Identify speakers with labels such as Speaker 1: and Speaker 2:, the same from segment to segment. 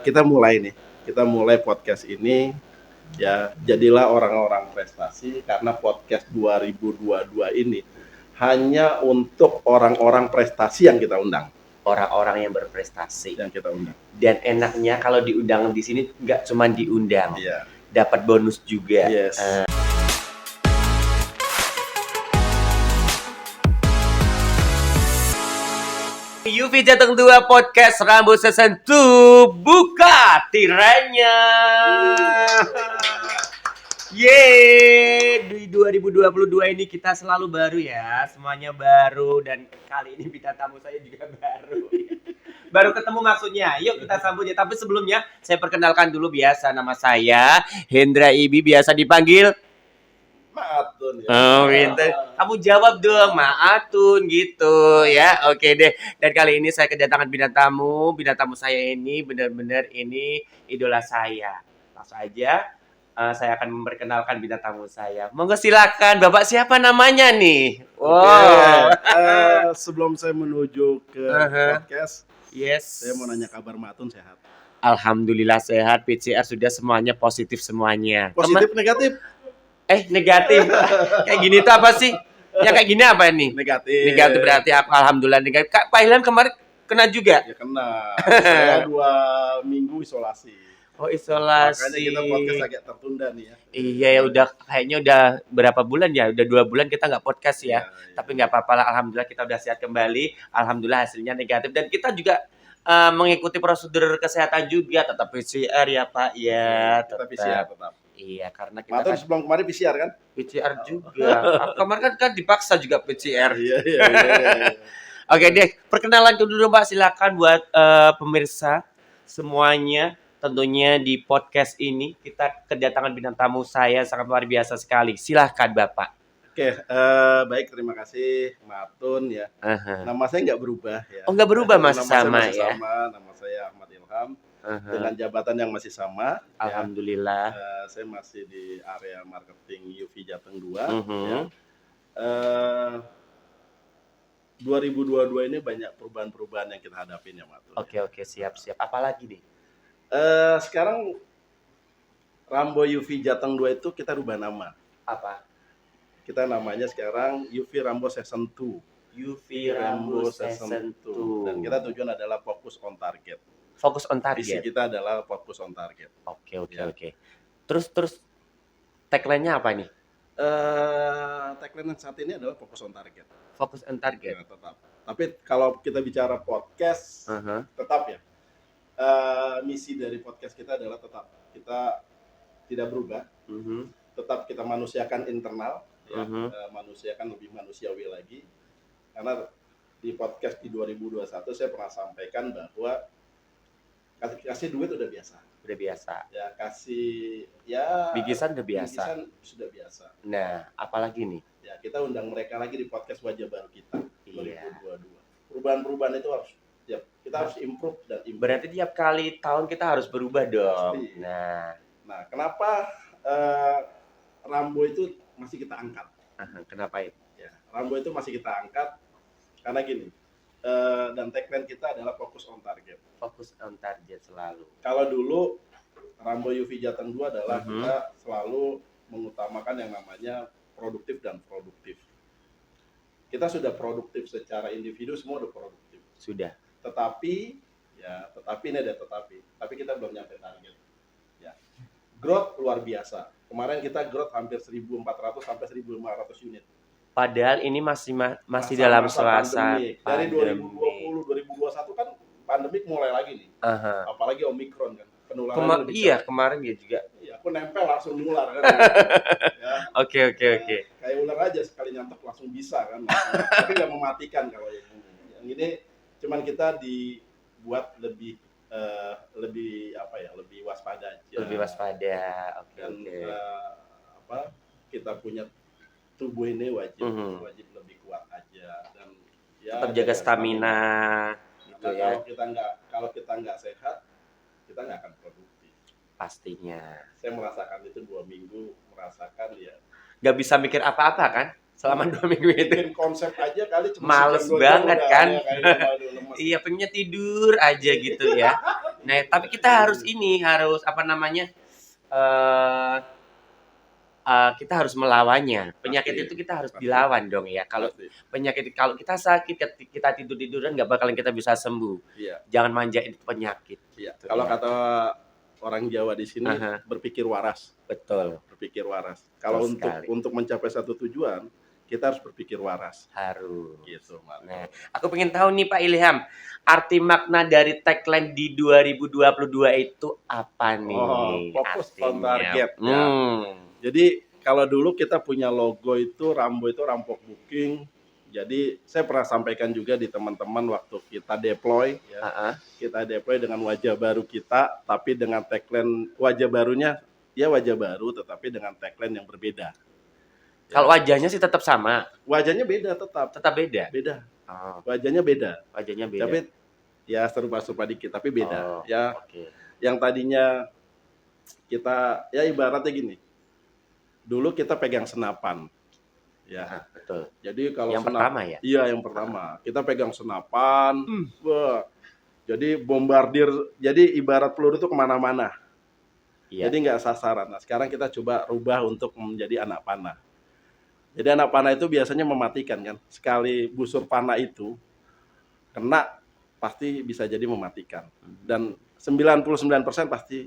Speaker 1: Kita mulai nih. Kita mulai podcast ini ya, jadilah orang-orang prestasi, karena podcast 2022 ini hanya untuk orang-orang prestasi yang kita undang.
Speaker 2: Orang-orang yang berprestasi.
Speaker 1: Yang kita undang.
Speaker 2: Dan enaknya kalau diundang di sini nggak cuma diundang,
Speaker 1: Iya.
Speaker 2: dapat bonus juga.
Speaker 1: Yes.
Speaker 2: Yufi Jateng 2 Podcast Rambut Sesentu buka tirainya. Yeay, di 2022 ini kita selalu baru ya, semuanya baru, dan kali ini bintang tamu saya juga baru. Baru ketemu maksudnya, yuk kita sambut ya. Tapi sebelumnya saya perkenalkan dulu, biasa nama saya Hendra Ibi, biasa dipanggil
Speaker 1: Maatun ya.
Speaker 2: Oh, gitu. Kamu jawab dong, Maatun gitu ya. Oke deh. Dan kali ini saya kedatangan bintang tamu. Bintang tamu saya ini benar-benar ini idola saya. Langsung aja saya akan memperkenalkan bintang tamu saya. Monggo silakan, Bapak siapa namanya nih?
Speaker 1: Wow. Sebelum saya menuju ke podcast,
Speaker 2: Yes.
Speaker 1: saya mau nanya kabar Maatun sehat.
Speaker 2: Alhamdulillah sehat. PCR sudah semuanya positif semuanya.
Speaker 1: Positif negatif?
Speaker 2: Negatif. Kayak gini tuh apa sih? Ya kayak gini apa nih?
Speaker 1: Negatif.
Speaker 2: Negatif berarti alhamdulillah negatif. Kak Pak Ilham kemarin kena juga?
Speaker 1: Ya kena. Saya 2 minggu isolasi.
Speaker 2: Oh, isolasi.
Speaker 1: Makanya kita podcast agak tertunda nih ya.
Speaker 2: Iya ya, udah kayaknya udah berapa bulan ya? Udah 2 bulan kita nggak podcast ya. Tapi nggak apa-apa lah, alhamdulillah kita udah sehat kembali. Alhamdulillah hasilnya negatif, dan kita juga mengikuti prosedur kesehatan juga, tetap PCR ya Pak ya.
Speaker 1: Tetap PCR tetap.
Speaker 2: Iya, karena kita
Speaker 1: Matur sebelum kemarin PCR kan?
Speaker 2: PCR juga. Kemarin kan dipaksa juga PCR.
Speaker 1: Iya.
Speaker 2: Oke deh, perkenalan dulu Mbak, silakan buat pemirsa semuanya. Tentunya di podcast ini kita kedatangan bintang tamu saya sangat luar biasa sekali. Silahkan Bapak.
Speaker 1: Oke, baik, terima kasih Matun ya. Nama saya nggak berubah ya.
Speaker 2: Oh, nggak berubah, masih
Speaker 1: Nama
Speaker 2: sama
Speaker 1: saya masih
Speaker 2: ya.
Speaker 1: sama, nama saya Ahmad Ilham. Dengan jabatan yang masih sama.
Speaker 2: Alhamdulillah.
Speaker 1: Ya. Saya masih di area marketing Yufi Jateng 2. Ya. 2022 ini banyak perubahan-perubahan yang kita hadapin ya Matun.
Speaker 2: Oke, siap. Apalagi nih?
Speaker 1: Sekarang Rambo Yufi Jateng 2 itu kita rubah nama.
Speaker 2: Apa?
Speaker 1: Kita namanya sekarang Yufi Rambo Season 2.
Speaker 2: Yufi Rambo Season 2.
Speaker 1: Dan kita tujuan adalah fokus on target.
Speaker 2: Fokus on
Speaker 1: Visi
Speaker 2: target.
Speaker 1: kita adalah fokus on target.
Speaker 2: Oke. Terus tagline-nya apa nih?
Speaker 1: Tagline saat ini adalah fokus on target.
Speaker 2: Fokus on target.
Speaker 1: Ya, tetap. Tapi kalau kita bicara podcast, tetap ya. Misi dari podcast kita adalah tetap kita tidak berubah. Tetap kita manusiakan internal, ya. Manusiakan lebih manusiawi lagi. Karena di podcast di 2021 saya pernah sampaikan bahwa kasih duit udah biasa. Ya, kasih ya
Speaker 2: Bikisan udah biasa.
Speaker 1: Bikisan sudah biasa.
Speaker 2: Nah, apalagi nih?
Speaker 1: Ya, kita undang mereka lagi di podcast Wajah Baru kita 2022.
Speaker 2: Iya.
Speaker 1: Perubahan-perubahan itu harus kita harus improve.
Speaker 2: Berarti tiap kali tahun kita harus berubah dong.
Speaker 1: Pasti.
Speaker 2: Nah,
Speaker 1: kenapa Rambo itu masih kita angkat?
Speaker 2: Kenapa itu?
Speaker 1: Ya, Rambo itu masih kita angkat karena gini. Dan tagline kita adalah fokus on target.
Speaker 2: Fokus on target selalu.
Speaker 1: Kalau dulu Rambo Yufi Jateng 2 adalah kita selalu mengutamakan yang namanya produktif dan produktif. Kita sudah produktif secara individu, semua udah produktif.
Speaker 2: Sudah.
Speaker 1: Tetapi ini ada tapi kita belum nyampe target. Ya. Growth luar biasa. Kemarin kita growth hampir 1.400 sampai 1.500 unit.
Speaker 2: Padahal ini masih dalam suasana
Speaker 1: dari 2020 2021 kan pandemik mulai lagi nih. Apalagi Omikron kan. Penularan
Speaker 2: kemarin ya juga.
Speaker 1: Iya, aku nempel langsung nular kan. Ya.
Speaker 2: Oke.
Speaker 1: Kayak ular aja, sekali nyantek langsung bisa kan. Tapi nggak mematikan kalau yang ini. Yang ini cuman kita dibuat lebih waspada aja.
Speaker 2: Lebih waspada. Oke.
Speaker 1: Kita punya tubuh ini wajib lebih kuat aja, dan ya
Speaker 2: tetap jaga stamina gitu ya.
Speaker 1: Kalau kita nggak sehat, kita nggak akan produktif.
Speaker 2: Pastinya.
Speaker 1: Saya merasakan itu 2 minggu, ya.
Speaker 2: Nggak bisa mikir apa-apa kan? Selama 2 minggu itu.
Speaker 1: Bikin konsep aja kali cuma
Speaker 2: males banget kan? Iya, pengennya tidur aja gitu ya. Nah, tapi kita harus apa namanya? eh kita harus melawannya. Penyakit
Speaker 1: Pasti,
Speaker 2: itu kita harus
Speaker 1: pasti,
Speaker 2: dilawan dong ya. Kalau
Speaker 1: pasti.
Speaker 2: kalau kita sakit, kita tidur-tiduran nggak bakalan kita bisa sembuh.
Speaker 1: Iya,
Speaker 2: Jangan manjain penyakit.
Speaker 1: iya.
Speaker 2: Gitu
Speaker 1: Kalau
Speaker 2: ya.
Speaker 1: kata orang Jawa di sini,
Speaker 2: Aha,
Speaker 1: berpikir waras.
Speaker 2: betul.
Speaker 1: Berpikir waras. Kalau
Speaker 2: Betul sekali.
Speaker 1: untuk mencapai satu tujuan, kita harus berpikir waras.
Speaker 2: Harus.
Speaker 1: Gitu, Mak.
Speaker 2: Nah, aku pengen tahu nih Pak Ilham, arti makna dari tagline di 2022 itu apa nih
Speaker 1: Fokus on
Speaker 2: artinya?
Speaker 1: target ya. Jadi kalau dulu kita punya logo itu Rambo itu rampok booking. Jadi saya pernah sampaikan juga di teman-teman waktu kita deploy ya. Kita deploy dengan wajah baru kita, tapi dengan tagline wajah barunya ya wajah baru tetapi dengan tagline yang berbeda.
Speaker 2: Kalau wajahnya sih tetap sama.
Speaker 1: Wajahnya beda tetap.
Speaker 2: Tetap beda.
Speaker 1: Beda. Wajahnya beda.
Speaker 2: Wajahnya beda.
Speaker 1: Tapi ya serupa-serupa dikit tapi beda. Ya.
Speaker 2: Okay.
Speaker 1: Yang tadinya kita ya ibaratnya gini. Dulu kita pegang senapan. Ya,
Speaker 2: betul.
Speaker 1: Jadi kalau
Speaker 2: yang pertama ya?
Speaker 1: Iya, yang pertama. Kita pegang senapan. Wah. Jadi bombardir. Jadi ibarat peluru itu kemana-mana. Jadi nggak sasaran. Nah, sekarang kita coba rubah untuk menjadi anak panah. Jadi anak panah itu biasanya mematikan kan. Sekali busur panah itu kena pasti bisa jadi mematikan. Dan 99% pasti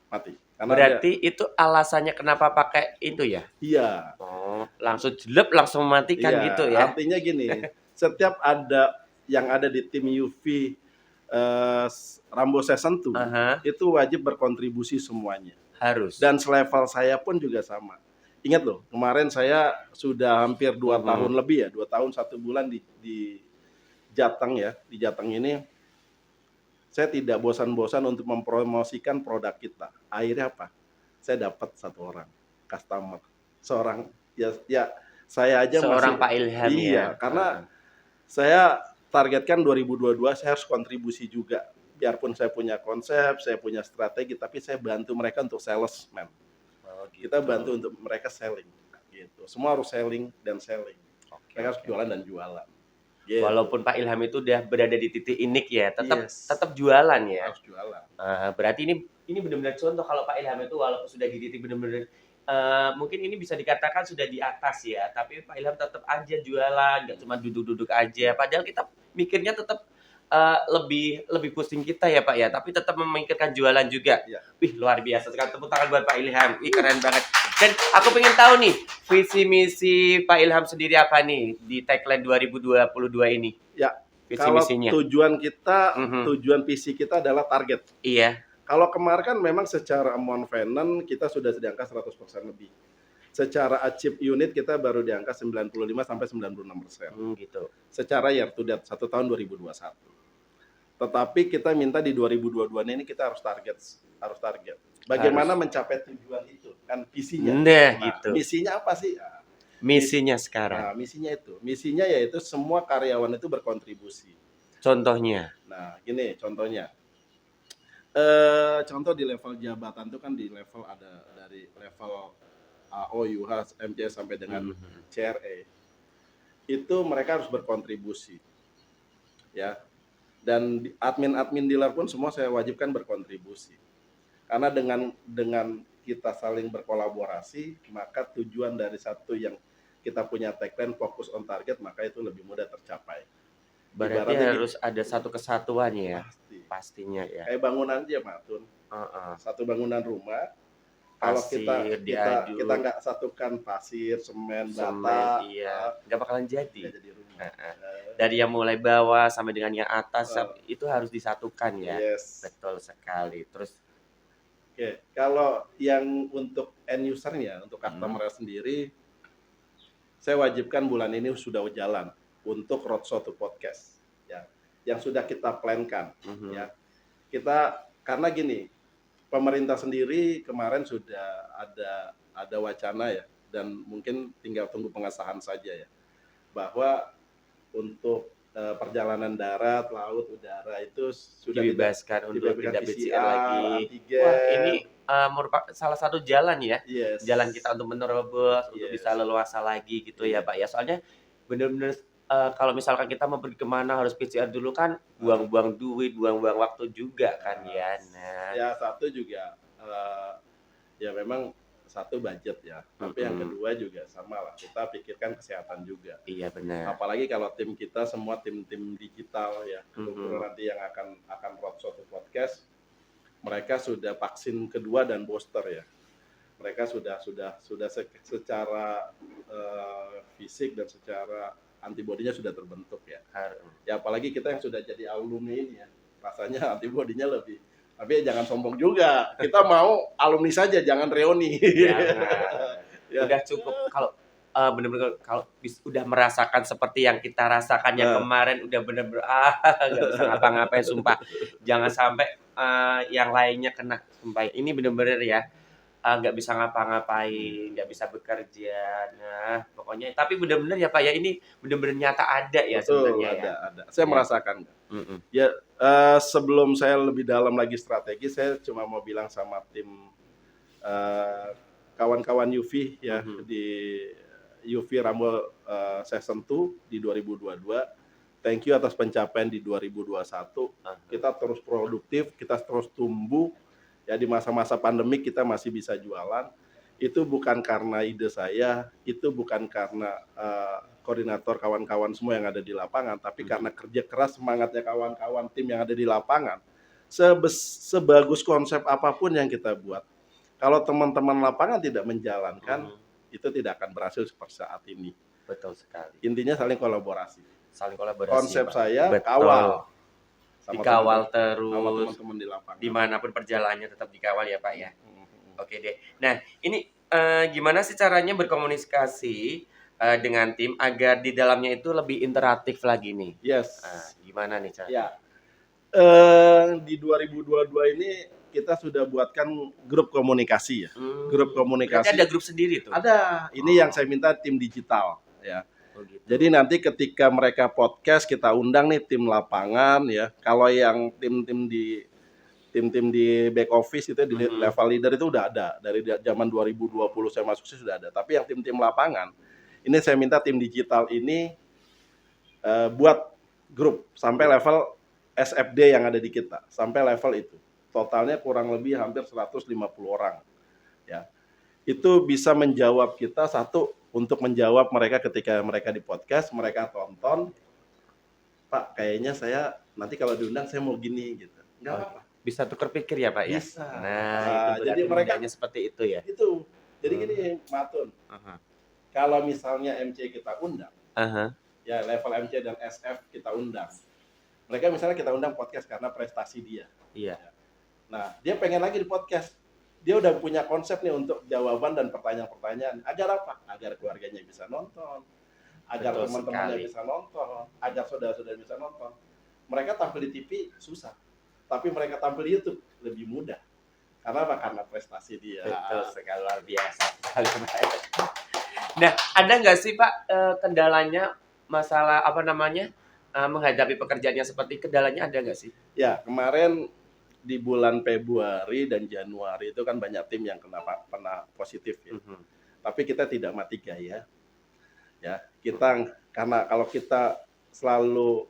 Speaker 1: mati.
Speaker 2: Karena berarti itu alasannya kenapa pakai itu ya?
Speaker 1: Iya.
Speaker 2: Langsung jelek langsung mematikan gitu ya.
Speaker 1: Artinya gini, setiap yang ada di tim UV Rambo Season 2 itu wajib berkontribusi semuanya.
Speaker 2: Harus.
Speaker 1: Dan selevel saya pun juga sama. Ingat loh, kemarin saya sudah hampir 2 tahun lebih ya, 2 tahun 1 bulan di Jateng ya. Di Jateng ini saya tidak bosan-bosan untuk mempromosikan produk kita. Akhirnya apa? Saya dapat 1 orang customer. Seorang ya saya aja
Speaker 2: seorang Pak Ilham ya.
Speaker 1: Iya, karena saya targetkan 2022 saya harus kontribusi juga. Biarpun saya punya konsep, saya punya strategi, tapi saya bantu mereka untuk salesman. Gitu. Kita bantu untuk mereka selling gitu. Semua harus selling dan selling. Mereka harus jualan dan jualan. Gitu.
Speaker 2: Walaupun Pak Ilham itu udah berada di titik unik ya, tetap jualan ya.
Speaker 1: Harus jualan.
Speaker 2: Berarti ini benar-benar contoh kalau Pak Ilham itu walaupun sudah di titik benar-benar mungkin ini bisa dikatakan sudah di atas ya, tapi Pak Ilham tetap aja jualan, nggak cuma duduk-duduk aja. Padahal kita mikirnya tetap lebih pusing kita ya Pak ya, tapi tetap memikirkan jualan juga.
Speaker 1: Ya.
Speaker 2: Wih luar biasa sekali, tepuk tangan buat Pak Ilham. Wih keren banget. Dan aku pengen tahu nih visi misi Pak Ilham sendiri apa nih di tagline 2022 ini?
Speaker 1: Ya.
Speaker 2: Visi
Speaker 1: kalau
Speaker 2: misinya.
Speaker 1: Tujuan visi kita adalah target.
Speaker 2: Iya.
Speaker 1: Kalau kemarin kan memang secara amount finance kita sudah di angka 100% lebih. Secara achieve unit kita baru di angka 95 sampai 96%.
Speaker 2: Gitu.
Speaker 1: Secara year to date 1 tahun 2021. Tetapi kita minta di 2022 ini kita harus target. Bagaimana mencapai tujuan itu? Kan visinya.
Speaker 2: Gitu.
Speaker 1: Misinya apa sih?
Speaker 2: Misinya sekarang.
Speaker 1: Misinya itu. Misinya yaitu semua karyawan itu berkontribusi.
Speaker 2: Contohnya?
Speaker 1: Nah, gini contohnya. Contoh di level jabatan itu kan di level ada dari level AO, UH, MCS sampai dengan CRE. Itu mereka harus berkontribusi. Ya. Dan admin dealer pun semua saya wajibkan berkontribusi. Karena dengan kita saling berkolaborasi, maka tujuan dari satu yang kita punya tagline fokus on target, maka itu lebih mudah tercapai.
Speaker 2: Berarti harus ada satu kesatuan ya.
Speaker 1: Pastinya ya. Kayak bangunan aja, Mak Tun. Satu bangunan rumah. Kalau kita nggak satukan pasir, semen, bata,
Speaker 2: nggak bakalan jadi.
Speaker 1: Rumah.
Speaker 2: Dari yang mulai bawah sampai dengan yang atas itu harus disatukan ya.
Speaker 1: Yes.
Speaker 2: Betul sekali. Terus
Speaker 1: kalau yang untuk end usernya, untuk customer sendiri, saya wajibkan bulan ini sudah jalan untuk roadshow to podcast, ya, yang sudah kita plankan, ya. Kita karena gini, pemerintah sendiri kemarin sudah ada wacana ya, dan mungkin tinggal tunggu pengesahan saja ya, bahwa untuk perjalanan darat, laut, udara itu sudah
Speaker 2: dibebaskan untuk tidak PCR lagi.
Speaker 1: Antigen.
Speaker 2: Wah, ini merupakan salah satu jalan ya,
Speaker 1: yes.
Speaker 2: Jalan kita untuk menerobos, untuk bisa leluasa lagi gitu ya Pak ya. Soalnya benar-benar kalau misalkan kita mau pergi kemana harus PCR dulu kan buang-buang duit, buang-buang waktu juga kan ya. Nah,
Speaker 1: Ya satu juga ya memang satu budget ya, tapi yang kedua juga sama lah, kita pikirkan kesehatan juga.
Speaker 2: iya benar.
Speaker 1: Apalagi kalau tim kita semua tim-tim digital ya, nanti yang akan roadshow to podcast, mereka sudah vaksin kedua dan booster ya. Mereka sudah secara fisik dan secara antibodinya sudah terbentuk ya. Ya apalagi kita yang sudah jadi alumni ini ya, rasanya antibodinya lebih. Tapi jangan sombong juga. Kita mau alumni saja, jangan reuni.
Speaker 2: Ya. Udah cukup kalau benar-benar kalau udah merasakan seperti yang kita rasakan yang kemarin, udah benar-benar nggak bisa ngapa-ngapain sumpah. Jangan sampai yang lainnya kena sumpah. Ini benar-benar ya nggak bisa ngapa-ngapain, nggak bisa bekerja. Nah, pokoknya tapi benar-benar ya Pak ya, ini benar-benar nyata ada ya sebenarnya.
Speaker 1: Ada. Saya merasakan. Ya sebelum saya lebih dalam lagi strategi, saya cuma mau bilang sama tim kawan-kawan UV ya di UV Rumble Season 2 di 2022. Thank you atas pencapaian di 2021. Kita terus produktif, kita terus tumbuh. Ya di masa-masa pandemi kita masih bisa jualan. Itu bukan karena ide saya, itu bukan karena koordinator kawan-kawan semua yang ada di lapangan, tapi karena kerja keras semangatnya kawan-kawan tim yang ada di lapangan. Sebagus konsep apapun yang kita buat, kalau teman-teman lapangan tidak menjalankan, itu tidak akan berhasil seperti saat ini.
Speaker 2: Betul sekali.
Speaker 1: Intinya saling kolaborasi. Konsep
Speaker 2: Pak.
Speaker 1: saya
Speaker 2: betul.
Speaker 1: Kawal.
Speaker 2: Dikawal terus.
Speaker 1: Sama teman-teman di lapangan.
Speaker 2: Dimanapun perjalanannya tetap dikawal ya Pak ya. Oke deh. Nah ini gimana sih caranya berkomunikasi dengan tim agar di dalamnya itu lebih interaktif lagi nih?
Speaker 1: Yes.
Speaker 2: Gimana nih caranya?
Speaker 1: Ya. Di 2022 ini kita sudah buatkan grup komunikasi ya. Grup komunikasi.
Speaker 2: Berarti ada grup sendiri tuh?
Speaker 1: Ada. Ini yang saya minta tim digital ya. Gitu. Jadi nanti ketika mereka podcast kita undang nih tim lapangan ya. Kalau yang tim-tim di back office itu di level leader itu udah ada dari zaman 2020 saya masuk sih sudah ada. Tapi yang tim-tim lapangan ini saya minta tim digital ini buat grup sampai level SFD yang ada di kita, sampai level itu. Totalnya kurang lebih hampir 150 orang. Ya. Itu bisa menjawab kita satu untuk menjawab mereka ketika mereka di podcast, mereka tonton, Pak, kayaknya saya nanti kalau diundang saya mau gini gitu. Enggak apa-apa.
Speaker 2: Bisa tukar pikir ya Pak ya?
Speaker 1: Bisa.
Speaker 2: Nah, itu
Speaker 1: jadi mereka
Speaker 2: seperti itu ya?
Speaker 1: Itu. Jadi gini, Matun. Kalau misalnya MC kita undang, ya level MC dan SF kita undang. Mereka misalnya kita undang podcast karena prestasi dia.
Speaker 2: Iya.
Speaker 1: Nah, dia pengen lagi di podcast. Dia udah punya konsep nih untuk jawaban dan pertanyaan-pertanyaan. Agar apa? Agar keluarganya bisa nonton, agar teman-temannya bisa nonton, agar saudara-saudara bisa nonton. Mereka tampil di TV susah, tapi mereka tampil di YouTube lebih mudah. Karena apa? Karena prestasi dia.
Speaker 2: Betul sekali, luar biasa. Nah, ada nggak sih Pak kendalanya masalah menghadapi pekerjaannya seperti kendalanya ada nggak sih?
Speaker 1: Ya, kemarin di bulan Februari dan Januari itu kan banyak tim yang kena positif ya. Tapi kita tidak mati gaya. Ya, kita karena kalau kita selalu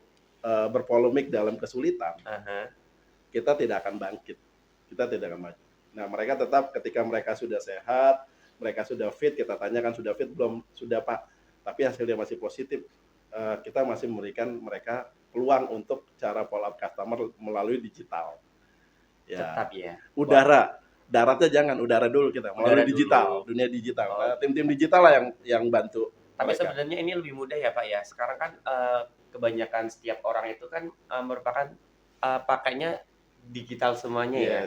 Speaker 1: berpolemik dalam kesulitan, kita tidak akan bangkit. Kita tidak akan maju. Nah, mereka tetap ketika mereka sudah sehat, mereka sudah fit, kita tanyakan sudah fit belum? Sudah Pak. Tapi hasilnya masih positif. Kita masih memberikan mereka peluang untuk cara follow up customer melalui digital. Ya.
Speaker 2: Tetap ya.
Speaker 1: Daratnya jangan, udara dulu kita melalui digital, dunia digital. Nah, tim-tim digital lah yang bantu.
Speaker 2: Tapi sebenarnya ini lebih mudah ya Pak ya. Sekarang kan kebanyakan setiap orang itu kan merupakan pakainya digital semuanya ya.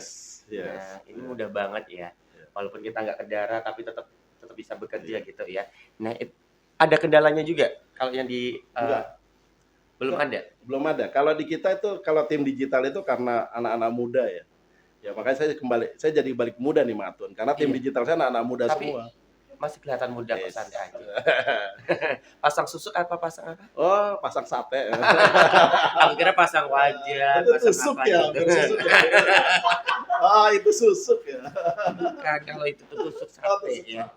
Speaker 2: Nah, ini mudah banget ya. Walaupun kita nggak ke darat tapi tetap bisa bekerja gitu ya. Nah, ada kendalanya juga kalau yang di belum ada. Kalau
Speaker 1: di kita itu kalau tim digital itu karena anak-anak muda ya. Ya makanya saya jadi balik muda nih Matun. Karena tim digital saya anak-anak muda semua.
Speaker 2: Masih kelihatan muda kok, santai aja. Pasang susuk apa pasang apa?
Speaker 1: Oh, pasang sate.
Speaker 2: Aku kira pasang wajah,
Speaker 1: itu
Speaker 2: pasang
Speaker 1: susuk
Speaker 2: apa
Speaker 1: ya,
Speaker 2: gitu.
Speaker 1: susuk ya. Itu susuk ya.
Speaker 2: Bukan, kalau itu tuh tusuk sate ya.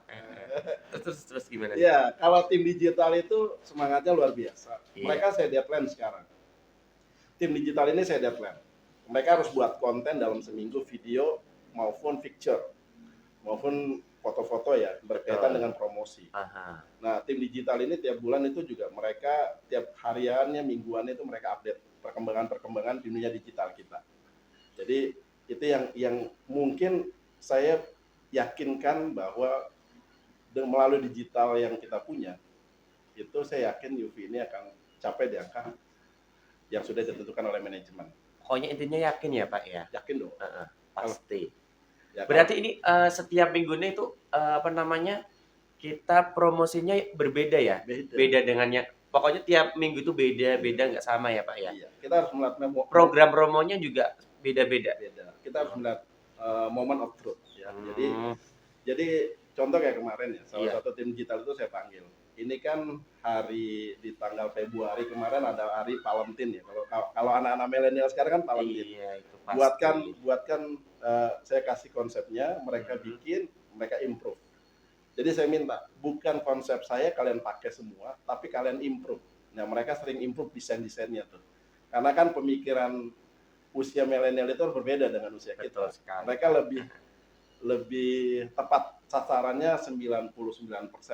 Speaker 2: Terus gimana?
Speaker 1: Ya, kalau tim digital itu semangatnya luar biasa.
Speaker 2: Iya.
Speaker 1: Mereka saya deadline sekarang. Tim digital ini saya deadline. Mereka harus buat konten dalam seminggu, video maupun picture, maupun foto-foto ya berkaitan dengan promosi.
Speaker 2: Aha.
Speaker 1: Nah, tim digital ini tiap bulan itu juga mereka tiap hariannya, mingguannya itu mereka update perkembangan-perkembangan di dunia digital kita. Jadi itu yang mungkin saya yakinkan bahwa melalui digital yang kita punya, itu saya yakin UV ini akan capai di angka yang sudah ditentukan oleh manajemen.
Speaker 2: Pokoknya intinya yakin ya Pak ya?
Speaker 1: Yakin dong.
Speaker 2: Pasti.
Speaker 1: Ya,
Speaker 2: berarti ini setiap minggunya itu kita promosinya berbeda ya? Beda dengannya. Pokoknya tiap minggu itu beda nggak sama ya Pak ya?
Speaker 1: Iya. Kita harus melihat
Speaker 2: program promonya juga beda-beda.
Speaker 1: Kita harus melihat moment of truth ya. Jadi contoh kayak kemarin ya, salah satu tim digital itu saya panggil. Ini kan hari di tanggal Februari kemarin ada hari Valentine ya. Kalau anak-anak milenial sekarang kan Valentine.
Speaker 2: Iya, itu pasti.
Speaker 1: Buatkan saya kasih konsepnya, mereka bikin, mereka improve. Jadi saya minta, bukan konsep saya kalian pakai semua, tapi kalian improve. Nah, mereka sering improve desain-desainnya tuh. Karena kan pemikiran usia milenial itu berbeda dengan usia kita. Mereka lebih tepat sasarannya 99%.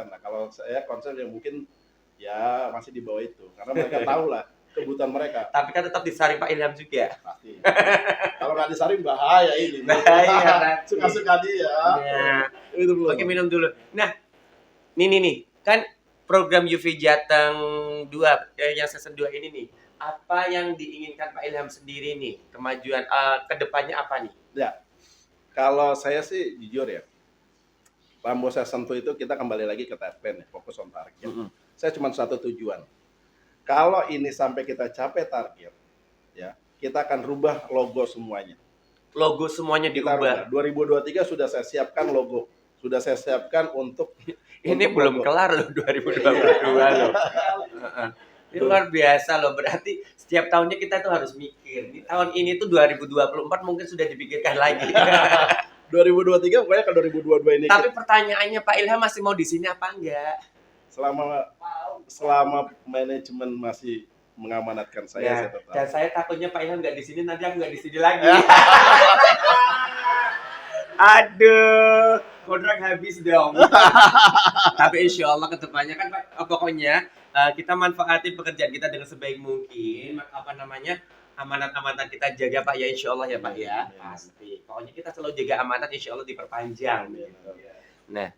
Speaker 1: Nah, kalau saya konsep yang mungkin ya masih di bawah itu. Karena mereka tahu lah kebutuhan mereka.
Speaker 2: Tapi kan tetap disaring Pak Ilham juga.
Speaker 1: Pasti. Kalau nggak disaring bahaya ini.
Speaker 2: Bahaya.
Speaker 1: Suka-suka dia.
Speaker 2: Nah, oke, minum dulu. Nah, nih. Kan program UV Jateng 2 yang season 2 ini nih. Apa yang diinginkan Pak Ilham sendiri nih? Kemajuan ke depannya apa nih?
Speaker 1: Ya. Kalau saya sih jujur ya. Rambo Season 2 itu kita kembali lagi ke tagline ya, fokus on target. Saya cuma satu tujuan. Kalau ini sampai kita capai target, ya kita akan rubah logo semuanya.
Speaker 2: Logo semuanya dirubah.
Speaker 1: 2023 sudah saya siapkan logo, sudah saya siapkan untuk.
Speaker 2: Ini untuk belum logo. Kelar loh 2022 loh. Ini luar biasa loh. Berarti setiap tahunnya kita tuh harus mikir. Di tahun ini tuh 2024 mungkin sudah dipikirkan lagi.
Speaker 1: 2023 pokoknya ke 2022 ini.
Speaker 2: Tapi pertanyaannya Pak Ilham masih mau di sini apa enggak?
Speaker 1: Selama manajemen masih mengamanatkan saya, saya tetap.
Speaker 2: Dan saya takutnya Pak Ilham nggak di sini, nanti aku nggak di sini lagi. Aduh, kontrak habis dong. Tapi insya Allah kedepannya kan pokoknya kita manfaatin pekerjaan kita dengan sebaik mungkin. Amanat-amanat kita jaga Pak ya, insya Allah ya Pak ya. Pasti. Pokoknya kita selalu jaga amanat, insya Allah diperpanjang. Nah,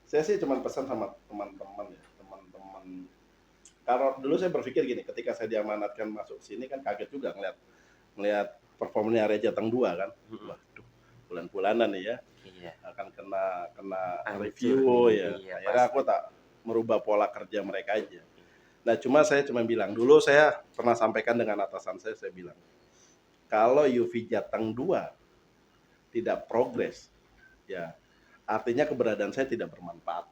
Speaker 1: saya sih cuma pesan sama teman-teman ya, teman-teman. Kalau dulu saya berpikir gini, ketika saya diamanatkan masuk sini kan kaget juga ngelihat performanya area Jateng 2 kan. Waduh, bulan-bulanan nih ya. Iya. Akan kena review ya. Akhirnya aku tak merubah pola kerja mereka aja. Nah, saya cuma bilang, dulu saya pernah sampaikan dengan atasan saya bilang, kalau UV Jateng 2 tidak progres, ya artinya keberadaan saya tidak bermanfaat.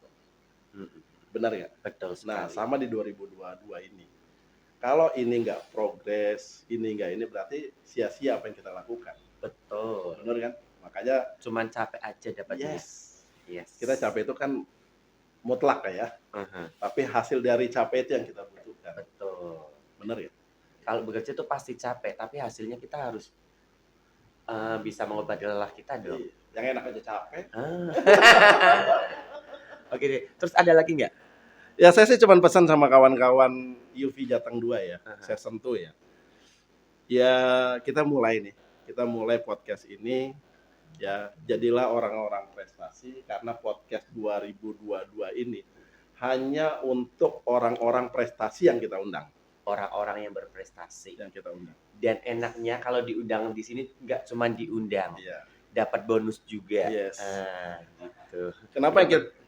Speaker 1: Benar nggak?
Speaker 2: Betul sekali.
Speaker 1: Nah, sama di 2022 ini. Kalau ini nggak progres, ini berarti sia-sia apa yang kita lakukan.
Speaker 2: Betul.
Speaker 1: Benar kan? Makanya
Speaker 2: cuman capek aja dapatnya.
Speaker 1: Yes. Kita capek itu kan mutlak ya. Tapi hasil dari capek itu yang kita butuhkan.
Speaker 2: Betul.
Speaker 1: Benar ya?
Speaker 2: Kalau bekerja itu pasti capek, tapi hasilnya kita harus bisa mengobati lelah kita dong.
Speaker 1: Yang enak aja capek.
Speaker 2: Oke deh. Terus ada lagi nggak?
Speaker 1: Ya, saya sih cuma pesan sama kawan-kawan UV Jateng 2 ya, season 2 ya. Ya, kita mulai podcast ini. Ya, jadilah orang-orang prestasi, karena podcast 2022 ini hanya untuk orang-orang prestasi yang kita undang.
Speaker 2: Orang-orang yang berprestasi
Speaker 1: yang kita undang.
Speaker 2: Dan enaknya kalau diundang di sini nggak cuma diundang, dapat bonus juga.
Speaker 1: Yes.
Speaker 2: Gitu.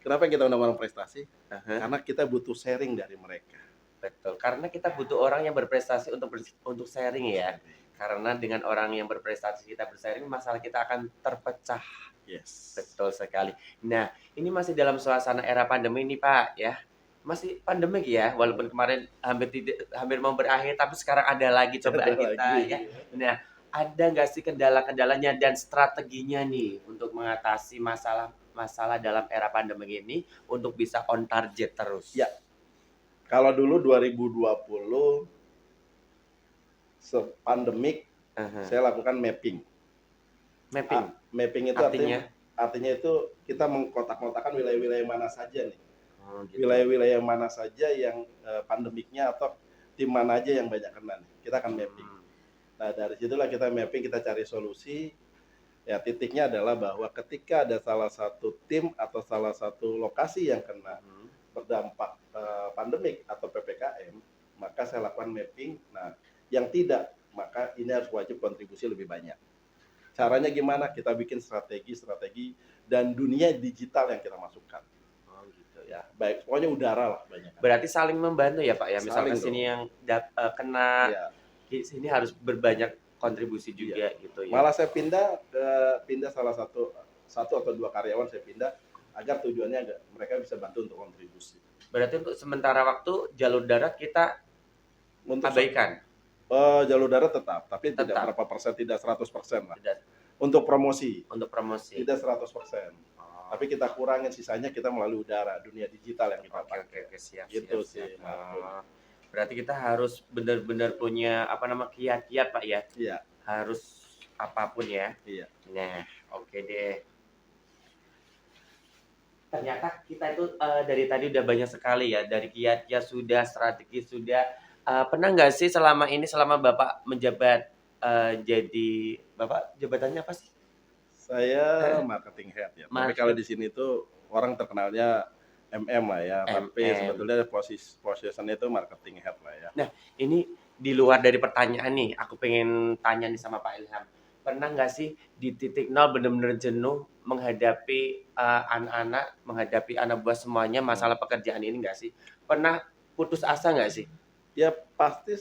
Speaker 1: Kenapa kita undang orang prestasi? Karena kita butuh sharing dari mereka.
Speaker 2: Betul. Karena kita butuh orang yang berprestasi untuk sharing ya. Karena dengan orang yang berprestasi kita bersharing, masalah kita akan terpecah.
Speaker 1: Yes.
Speaker 2: Betul sekali. Nah, ini masih dalam suasana era pandemi ini Pak ya. Masih pandemik ya, walaupun kemarin hampir mau berakhir, tapi sekarang ada lagi cobaan kita ya. Nah, ada nggak sih kendala-kendalanya dan strateginya nih untuk mengatasi masalah masalah dalam era pandemi ini untuk bisa on target terus?
Speaker 1: Ya, kalau dulu 2020 pandemik, saya lakukan mapping.
Speaker 2: Mapping.
Speaker 1: Mapping itu artinya itu kita mengkotak-kotakan wilayah-wilayah mana saja nih. Gitu. Wilayah-wilayah mana saja yang pandemiknya atau tim mana aja yang banyak kena nih. Kita akan mapping. Nah, dari situlah kita mapping, kita cari solusi. Ya, titiknya adalah bahwa ketika ada salah satu tim atau salah satu lokasi yang kena berdampak pandemik atau PPKM, maka saya lakukan mapping. Nah, yang tidak, maka ini harus wajib kontribusi lebih banyak. Caranya gimana? Kita bikin strategi dan dunia digital yang kita masukkan. Oh gitu ya. Baik, pokoknya udara lah banyak.
Speaker 2: Berarti saling membantu ya Pak ya. Misalkan sini yang kena, ya. Sini harus berbanyak kontribusi juga gitu ya.
Speaker 1: Malah saya pindah salah satu atau dua karyawan saya pindah agar tujuannya mereka bisa bantu untuk kontribusi.
Speaker 2: Berarti untuk sementara waktu jalur darat kita abaikan.
Speaker 1: Jalur darat tetap, tapi tidak berapa persen, tidak 100% lah. Untuk promosi. Tidak 100%. Tapi kita kurangin, sisanya kita melalui udara, dunia digital yang kita pakai.
Speaker 2: Oke, siap. Gitu sih. Berarti kita harus benar-benar punya kiat-kiat Pak ya.
Speaker 1: Iya.
Speaker 2: Harus apapun ya.
Speaker 1: Iya.
Speaker 2: Nah, oke deh. Ternyata kita itu dari tadi udah banyak sekali ya, dari kiat-kiat sudah, strategi sudah. Pernah nggak sih selama Bapak menjabat jadi Bapak jabatannya apa sih?
Speaker 1: Saya marketing head ya. Tapi kalau di sini tuh orang terkenalnya MM lah ya. Tapi sebetulnya posisinya itu marketing head lah ya.
Speaker 2: Nah, ini di luar dari pertanyaan nih, aku pengen tanya nih sama Pak Ilham. Pernah nggak sih di titik nol benar-benar jenuh menghadapi anak-anak, menghadapi anak buah semuanya masalah pekerjaan ini nggak sih? Pernah putus asa nggak sih?
Speaker 1: Ya pasti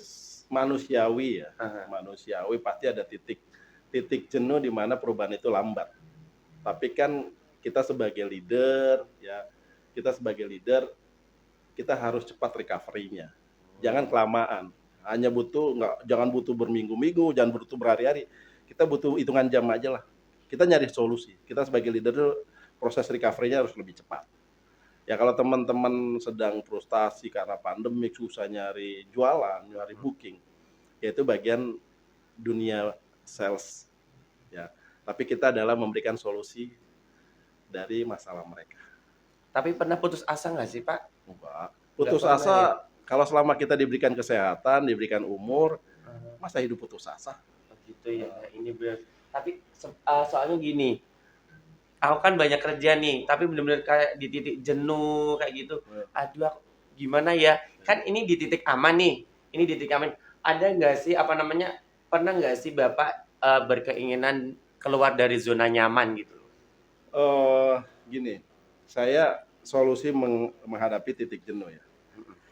Speaker 1: manusiawi ya. Manusiawi pasti ada titik jenuh di mana perubahan itu lambat. Tapi kan kita sebagai leader ya, kita harus cepat recovery-nya. Jangan kelamaan. Jangan butuh berminggu-minggu, jangan butuh berhari-hari. Kita butuh hitungan jam aja lah. Kita nyari solusi. Kita sebagai leader proses recovery-nya harus lebih cepat. Ya kalau teman-teman sedang frustasi karena pandemi, susah nyari jualan, nyari booking, ya itu bagian dunia sales. Ya, tapi kita adalah memberikan solusi dari masalah mereka.
Speaker 2: Tapi pernah putus asa nggak sih Pak?
Speaker 1: Enggak. Putus asa kalau selama kita diberikan kesehatan, diberikan umur, masa hidup putus asa?
Speaker 2: Begitu ya. Ini benar. Tapi soalnya gini. Aku kan banyak kerja nih, tapi benar-benar kayak di titik jenuh kayak gitu. Aduh, gimana ya? Kan ini di titik aman nih. Ini di titik aman. Ada nggak sih pernah nggak sih Bapak berkeinginan keluar dari zona nyaman gitu?
Speaker 1: Gini, saya solusi menghadapi titik jenuh ya.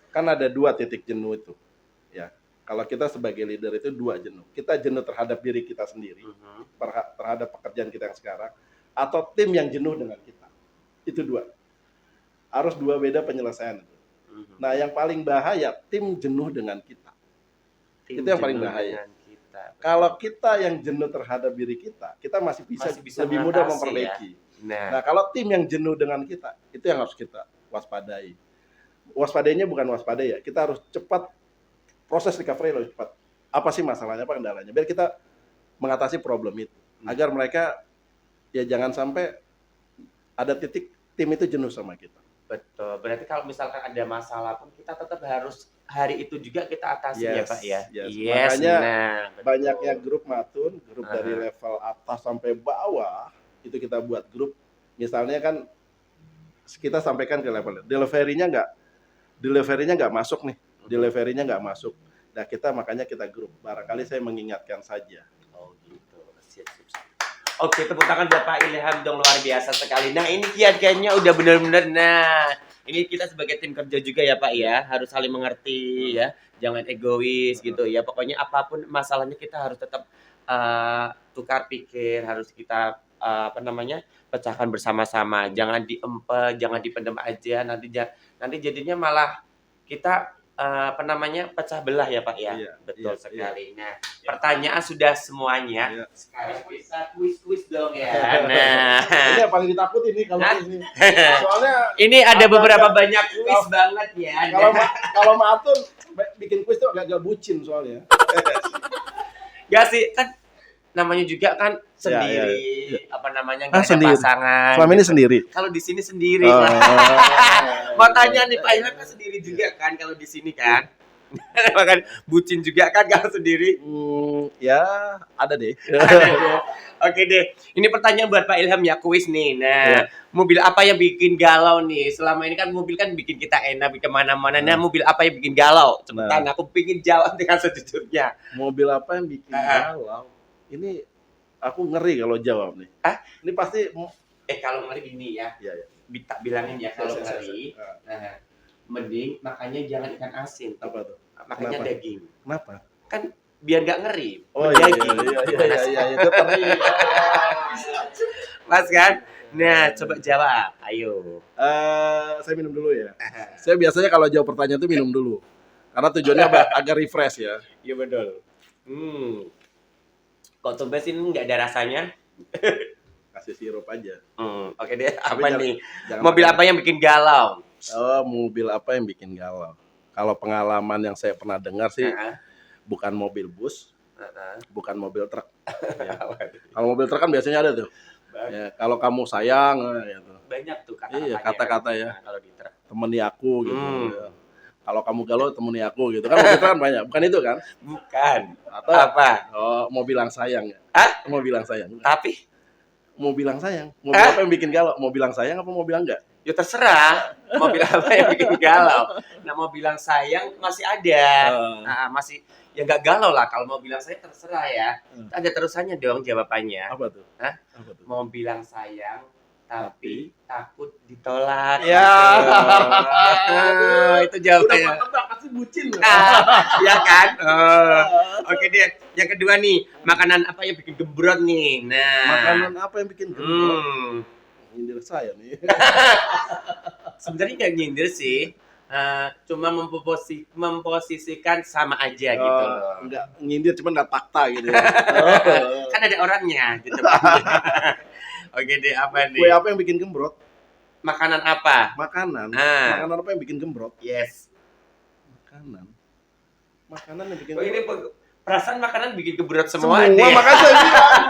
Speaker 1: Kan ada dua titik jenuh itu. Ya. Kalau kita sebagai leader itu dua jenuh. Kita jenuh terhadap diri kita sendiri, terhadap pekerjaan kita yang sekarang, atau tim yang jenuh dengan kita. Itu dua. Harus dua beda penyelesaian itu. Nah, yang paling bahaya tim jenuh dengan kita. Itu yang paling bahaya. Kalau kita yang jenuh terhadap diri kita masih bisa lebih mudah memperbaiki. Ya? Nah, kalau tim yang jenuh dengan kita, itu yang harus kita waspadai. Waspadainya bukan waspadai ya. Kita harus cepat proses recovery lebih cepat. Apa sih masalahnya, apa kendalanya? Biar kita mengatasi problem itu. Agar mereka ya jangan sampai ada titik tim itu jenuh sama kita.
Speaker 2: Betul. Berarti kalau misalkan ada masalah pun kita tetap harus hari itu juga kita atasi ya Pak ya.
Speaker 1: Yes. Makanya banyaknya grup Matun, grup dari level atas sampai bawah itu kita buat grup. Misalnya kan kita sampaikan ke level delivery-nya nggak masuk nih. Delivery-nya nggak masuk. Nah makanya kita grup. Barangkali saya mengingatkan saja.
Speaker 2: Oh gitu. Siap. Oke, tepuk tangan buat Pak Ilham dong, luar biasa sekali. Nah, ini kiat-kiatnya udah benar-benar. Nah, ini kita sebagai tim kerja juga ya Pak ya, harus saling mengerti ya, jangan egois gitu ya. Pokoknya apapun masalahnya kita harus tetap tukar pikir, harus kita pecahkan bersama-sama. Jangan diempet, jangan dipendam aja. Nanti jadinya malah kita pecah belah ya Pak ya. Iya, betul sekali. Nah, pertanyaan sudah semuanya. Sekarang bisa kuis dong ya. Nah,
Speaker 1: ini paling ditakutin nih kalau ini. Soalnya
Speaker 2: ini ada beberapa banyak kuis banget ya.
Speaker 1: Kalau Matun bikin kuis tuh agak bucin soalnya.
Speaker 2: Ya sih, kan namanya juga kan sendiri, apa namanya, nggak ada
Speaker 1: sendiri.
Speaker 2: pasangan.
Speaker 1: Selama ini sendiri.
Speaker 2: Kalau di sini sendiri. Mau tanya nih Pak Ilham kan sendiri juga kan kalau di sini kan. Makan bucin juga kan kalau sendiri.
Speaker 1: Ya ada deh.
Speaker 2: Oke deh. Ini pertanyaan buat Pak Ilham ya, kuis nih. Nah, mobil apa yang bikin galau nih? Selama ini kan mobil kan bikin kita enak, bikin kemana-mana. Nah, mobil apa yang bikin galau? Cepetan, aku pengen jawab dengan sejujurnya.
Speaker 1: Mobil apa yang bikin galau? Ini aku ngeri kalau jawab nih. Ini pasti
Speaker 2: kalau ngeri gini ya.
Speaker 1: Iya.
Speaker 2: Tak bilangin ya kalau ngeri. Nah, mending makanya jangan ikan asin.
Speaker 1: Apa tuh?
Speaker 2: Makanya
Speaker 1: Kenapa?
Speaker 2: daging.
Speaker 1: Kenapa?
Speaker 2: Kan biar nggak ngeri.
Speaker 1: Oh
Speaker 2: daging.
Speaker 1: Iya. Itu tadi.
Speaker 2: Mas kan? Nah, coba jawab. Ayo.
Speaker 1: Saya minum dulu ya. Saya biasanya kalau jawab pertanyaan itu minum dulu. Karena tujuannya agak refresh ya.
Speaker 2: Iya betul. Kok tumbesin nggak ada rasanya?
Speaker 1: Kasih sirup aja.
Speaker 2: Oke deh.
Speaker 1: Tapi
Speaker 2: Apa nih?
Speaker 1: jangan
Speaker 2: Mobil apa yang bikin galau?
Speaker 1: Mobil apa yang bikin galau? Kalau pengalaman yang saya pernah dengar sih, bukan mobil bus, bukan mobil truk. Ya. Kalau mobil truk kan biasanya ada tuh. Ya, kalau kamu sayang, gitu.
Speaker 2: Banyak tuh kata-katanya.
Speaker 1: Iya, kata-kata ya.
Speaker 2: Kalau di truk.
Speaker 1: Temani aku gitu. Ya. Kalau kamu galau, temani aku gitu. Kan mobil truk kan banyak. Bukan itu kan?
Speaker 2: Bukan.
Speaker 1: Atau
Speaker 2: apa?
Speaker 1: Mau bilang sayang. Mau bilang sayang.
Speaker 2: Tapi
Speaker 1: mau bilang sayang. Mobil apa yang bikin galau? Mau bilang sayang apa mau bilang enggak?
Speaker 2: Ya terserah. Mobil apa yang bikin galau. Nah, mau bilang sayang masih ada. Masih ya nggak galau lah. Kalau mau bilang sayang terserah ya. Ada terusannya dong jawabannya.
Speaker 1: Apa tuh?
Speaker 2: Apa tuh? Mau bilang sayang tapi takut ditolak.
Speaker 1: Ya.
Speaker 2: Itu jawabannya.
Speaker 1: Udah pasti bucin.
Speaker 2: Ya kan? Oke deh. Yang kedua nih, makanan apa yang bikin gembrot nih? Nah.
Speaker 1: Makanan apa yang bikin gembrot? Nyindir saya nih.
Speaker 2: Sebenarnya nggak nyindir sih. Cuma memposisikan sama aja gitu loh.
Speaker 1: Enggak nyindir, cuma nggak fakta gitu.
Speaker 2: Kan ada orangnya gitu. Oke deh, apa nih?
Speaker 1: Kue apa yang bikin gembrot?
Speaker 2: Makanan apa?
Speaker 1: Makanan. Makanan apa yang bikin gembrot?
Speaker 2: Yes.
Speaker 1: Makanan yang bikin.
Speaker 2: Ini perasaan makanan bikin gembrot semua deh.
Speaker 1: Makanya saya bilang.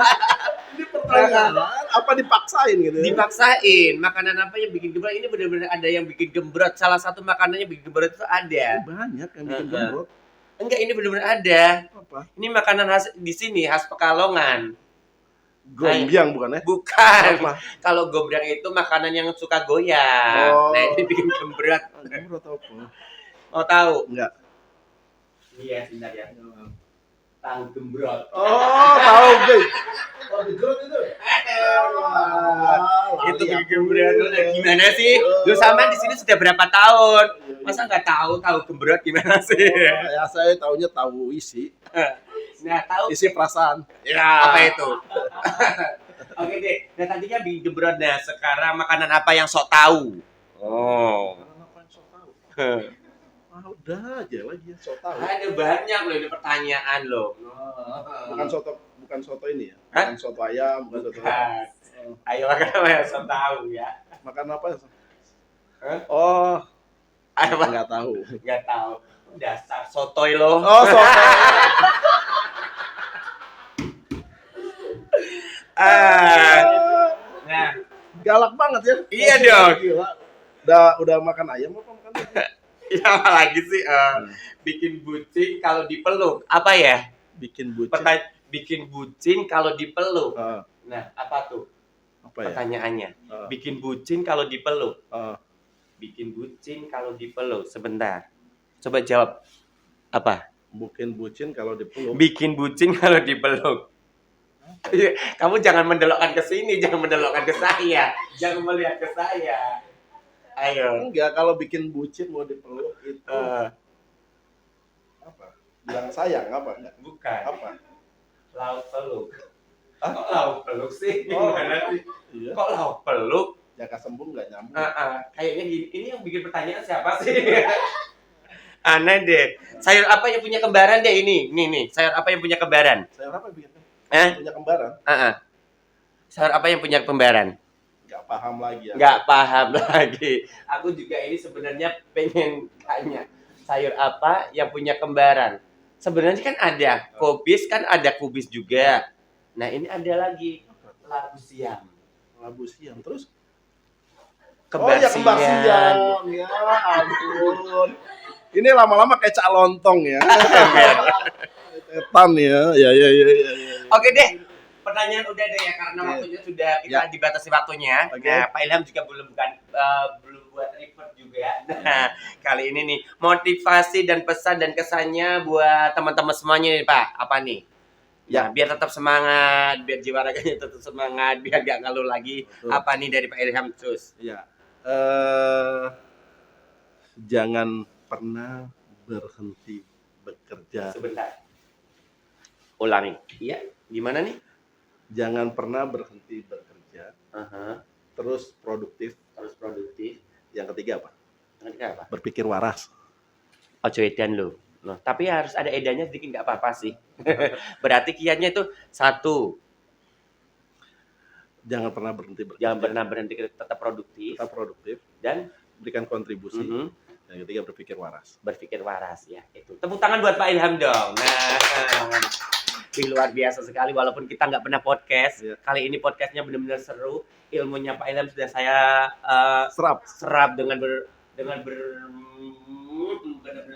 Speaker 1: Ini pertanyaan apa dipaksain gitu ya?
Speaker 2: Dipaksain. Makanan apa yang bikin gembrot? Ini benar-benar ada yang bikin gembrot. Salah satu makanannya bikin gembrot itu ada.
Speaker 1: Banyak yang bikin gembrot.
Speaker 2: Enggak, ini benar-benar ada.
Speaker 1: Apa?
Speaker 2: Ini makanan khas di sini, khas Pekalongan.
Speaker 1: Gombyang bukan ya?
Speaker 2: Bukan. Kalau gombyang itu makanan yang suka goyang. Nah, ini bikin gembrot.
Speaker 1: Gembrot apa?
Speaker 2: Mau tahu?
Speaker 1: Enggak.
Speaker 2: Iya, sebentar ya. Tahu gembrot.
Speaker 1: Tahu, guys. Gembrot itu.
Speaker 2: Itu bikin gembrot. Gimana sih? Lu sama di sini sudah berapa tahun? Masa nggak tahu gembrot gimana sih?
Speaker 1: Ya saya taunya tahu isi.
Speaker 2: Nah, tahu
Speaker 1: isi perasaan.
Speaker 2: Ya. Apa itu? Oke deh. Nah, tadi kan bikin gembrot. Nah, sekarang makanan apa yang sok tahu?
Speaker 1: Makanan apa yang sok tahu? Udah aja lagi yang sok tahu.
Speaker 2: Ada banyak loh ini pertanyaan loh.
Speaker 1: Bukan soto ini ya? Bukan soto ayam, bukan soto.
Speaker 2: Ayo makan apa yang sok tahu ya?
Speaker 1: Makan apa?
Speaker 2: Apa?
Speaker 1: Nggak tahu.
Speaker 2: Nggak tahu. Dasar sotoy loh.
Speaker 1: Soto.
Speaker 2: Nah,
Speaker 1: galak banget ya.
Speaker 2: Iya dong.
Speaker 1: Gila. Udah makan ayam apa makan?
Speaker 2: Ya apa lagi sih? Bikin bucin kalau dipeluk. Apa ya?
Speaker 1: Bikin bucin.
Speaker 2: Bikin bucin kalau dipeluk. Nah, apa tuh?
Speaker 1: Apa ya?
Speaker 2: Pertanyaannya. Bikin bucin kalau dipeluk.
Speaker 1: Bikin
Speaker 2: bucin kalau dipeluk. Sebentar. Coba jawab. Apa?
Speaker 1: Bikin bucin kalau dipeluk.
Speaker 2: Bikin bucin kalau dipeluk. Kamu jangan mendelokkan ke sini, jangan mendelokkan ke saya. Jangan melihat ke saya. Ayo.
Speaker 1: Enggak, kalau bikin bucin mau dipeluk itu apa? Bilang sayang apa? Enggak.
Speaker 2: Bukan.
Speaker 1: Apa?
Speaker 2: Lauk peluk. Kok lauk peluk sih? Gimana sih?
Speaker 1: Iya.
Speaker 2: Kok lauk peluk?
Speaker 1: Jaka sembung nggak nyambung.
Speaker 2: Kayaknya gini, ini yang bikin pertanyaan siapa sih? Aneh deh. Sayur apa yang punya kembaran deh ini? Nih, sayur apa yang punya kembaran?
Speaker 1: Sayur apa yang bikin?
Speaker 2: Punya
Speaker 1: kembaran?
Speaker 2: Sayur apa yang punya kembaran?
Speaker 1: Nggak paham lagi ya.
Speaker 2: Nggak paham lagi. Aku juga ini sebenarnya pengen tanya sayur apa yang punya kembaran. Sebenarnya kan ada kubis, kan ada kubis juga. Nah ini ada lagi labu siam.
Speaker 1: Labu siam terus.
Speaker 2: Kembar
Speaker 1: ya kembar siam. Ya ampun. Ini lama-lama kayak cak lontong ya. Tetan ya. Ya.
Speaker 2: Oke deh. Pertanyaan udah deh ya karena waktunya sudah kita dibatasi waktunya. Nah, Pak Ilham juga belum buat report juga. Nah, kali ini nih motivasi dan pesan dan kesannya buat teman-teman semuanya nih Pak. Apa nih? Ya, biar tetap semangat, biar jiwa raganya tetap semangat, biar gak ngeluh lagi. Apa nih dari Pak Ilham terus?
Speaker 1: Ya. Jangan pernah berhenti bekerja.
Speaker 2: Sebentar. Ulangi. Iya, gimana nih?
Speaker 1: Jangan pernah berhenti bekerja. Terus produktif. Yang ketiga apa? Berpikir waras.
Speaker 2: Ojo edan lo. Loh, tapi harus ada edannya sedikit nggak apa-apa sih. Berarti kiatnya itu 1.
Speaker 1: Jangan pernah berhenti bekerja.
Speaker 2: Jangan pernah berhenti, tetap produktif. Dan
Speaker 1: berikan kontribusi. Yang ketiga berpikir waras. Ya, itu. Tepuk tangan buat Pak Ilham dong. Nah, luar biasa sekali walaupun kita nggak pernah podcast. Kali ini podcastnya benar-benar seru. Ilmunya Pak Ilham sudah saya serap dengan benar-benar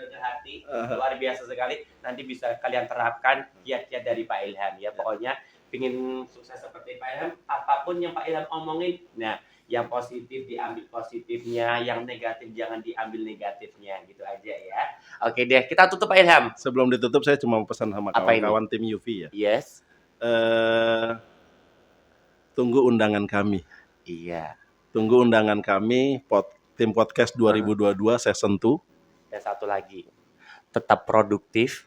Speaker 1: ke hati. Luar biasa sekali. Nanti bisa kalian terapkan kiat-kiat dari Pak Ilham ya. Pokoknya pingin sukses seperti Pak Ilham, apapun yang Pak Ilham omongin, nah yang positif diambil positifnya, yang negatif jangan diambil negatifnya, gitu aja ya. Oke deh, kita tutup Pak Ilham. Sebelum ditutup saya cuma mau pesan sama kawan-kawan tim UV ya.
Speaker 2: Yes.
Speaker 1: Tunggu undangan kami.
Speaker 2: Iya.
Speaker 1: Tunggu undangan kami tim podcast 2022 season 2.
Speaker 2: Dan satu lagi, tetap produktif,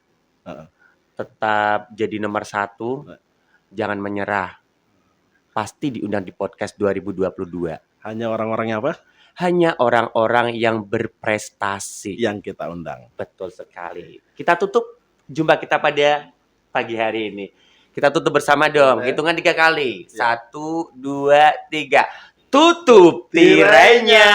Speaker 2: tetap jadi nomor 1, jangan menyerah. Pasti diundang di podcast 2022.
Speaker 1: Hanya orang-orangnya apa?
Speaker 2: Hanya orang-orang yang berprestasi
Speaker 1: yang kita undang.
Speaker 2: Betul sekali. Kita tutup jumpa kita pada pagi hari ini. Kita tutup bersama dong. Hitungan 3 kali. 1, 2, 3. Tutup tirainya.